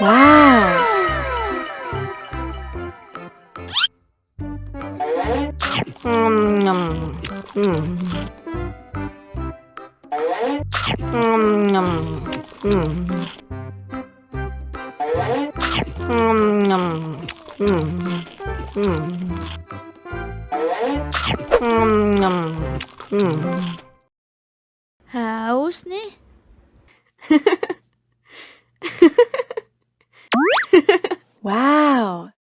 Wow. Nom. Nom. Haus nih. Wow.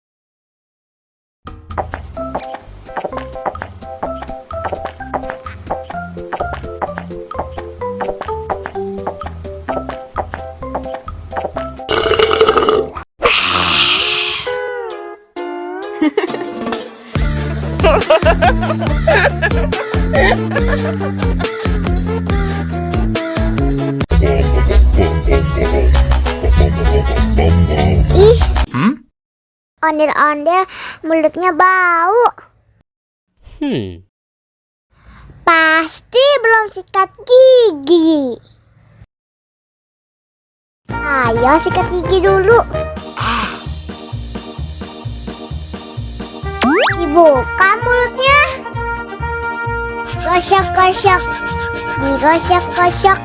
Ih, ondel-ondel mulutnya bau. Pasti belum sikat gigi. Ayo sikat gigi dulu. Dibuka mulutnya. Gosok-gosok. Digosok-gosok.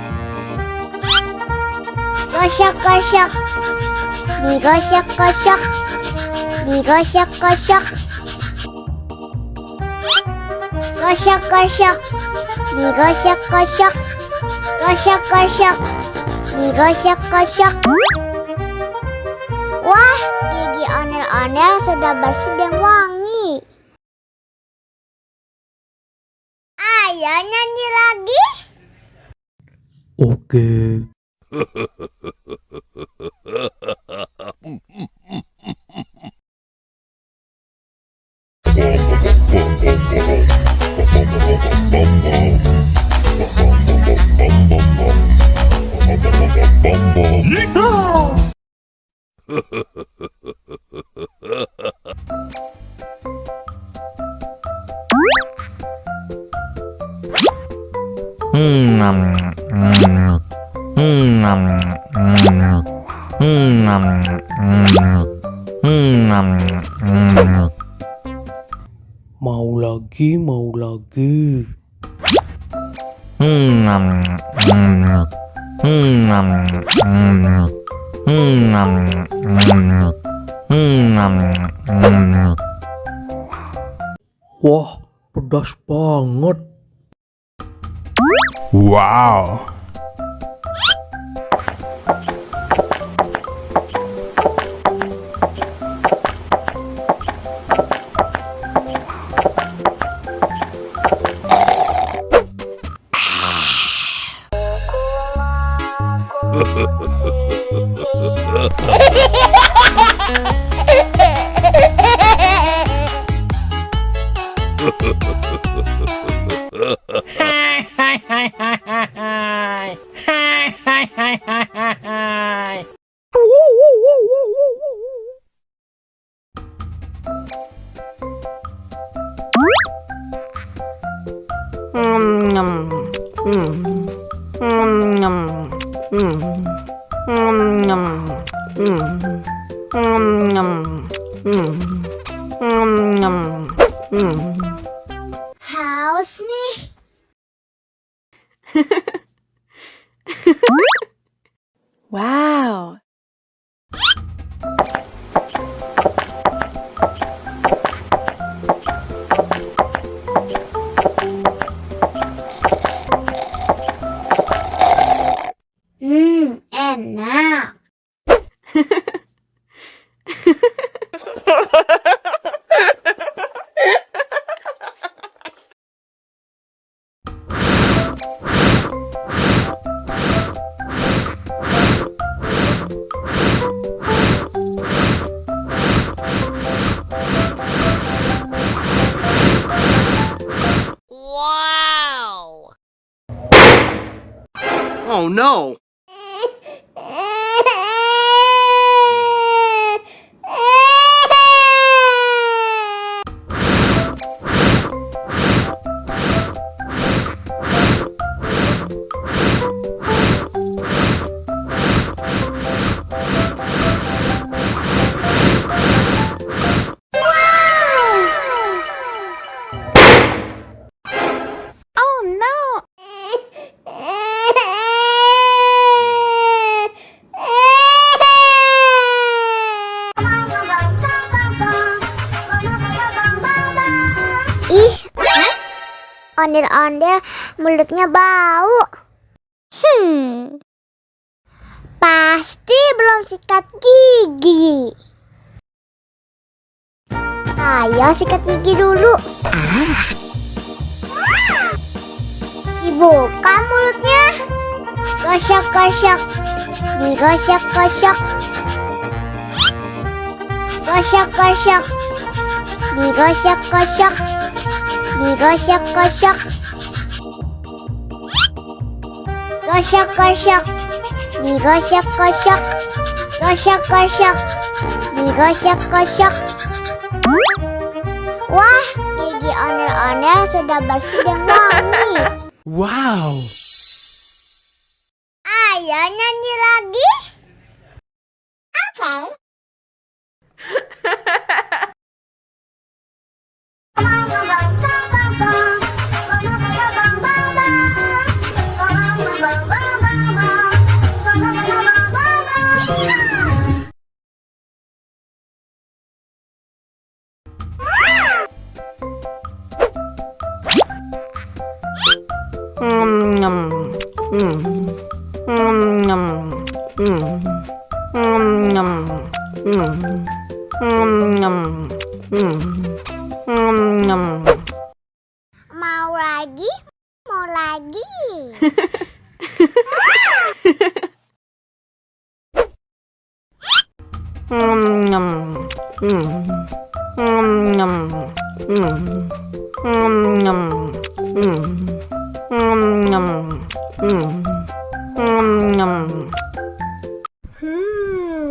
Gosok-gosok. Digosok-gosok. Digosok-gosok. Gosok-gosok. Digosok-gosok. Gosok-gosok. Digosok-gosok. Wah, gigi ondel-ondel sudah bersih dan wangi. Ayo nyanyi lagi. Oke. Mau lagi, mau lagi. Wah, pedas banget. Wow. Haus nih. Wow. Enak. Oh no! ondel-ondel mulutnya bau. Pasti belum sikat gigi. Ayo sikat gigi dulu. Dibuka mulutnya. Gosok-gosok. Digosok-gosok. Gosok-gosok. Digosok-gosok. Digosok-gosok. Gosok-gosok. Digosok-gosok. Gosok-gosok. Digosok-gosok. Wah, gigi ondel-ondel sudah bersih dan wangi. Wow. Ayo nyanyi lagi. Oke. Mau lagi? Mau lagi?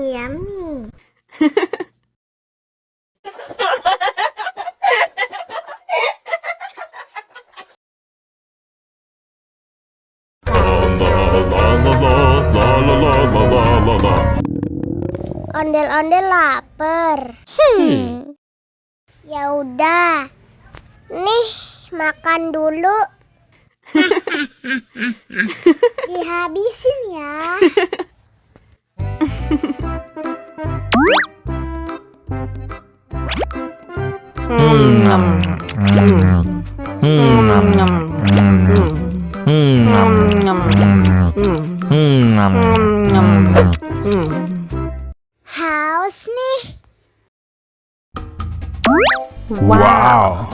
Yummy. Ondel-ondel lapar. Ya udah. Nih, makan dulu. Dihabisin ya. Haus nih. Wow.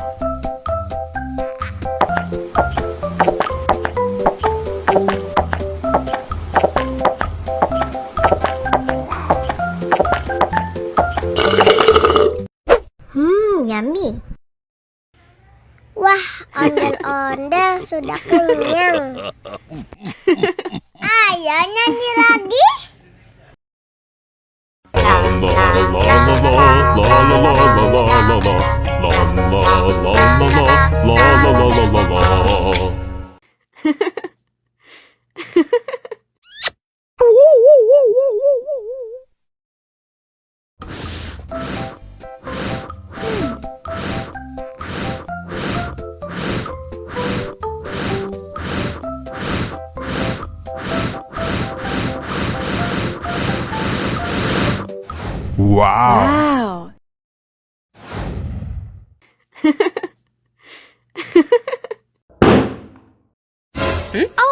Yummy. Wah, ondel-ondel sudah kenyang. Ayo nyanyi lagi. Wow. Oh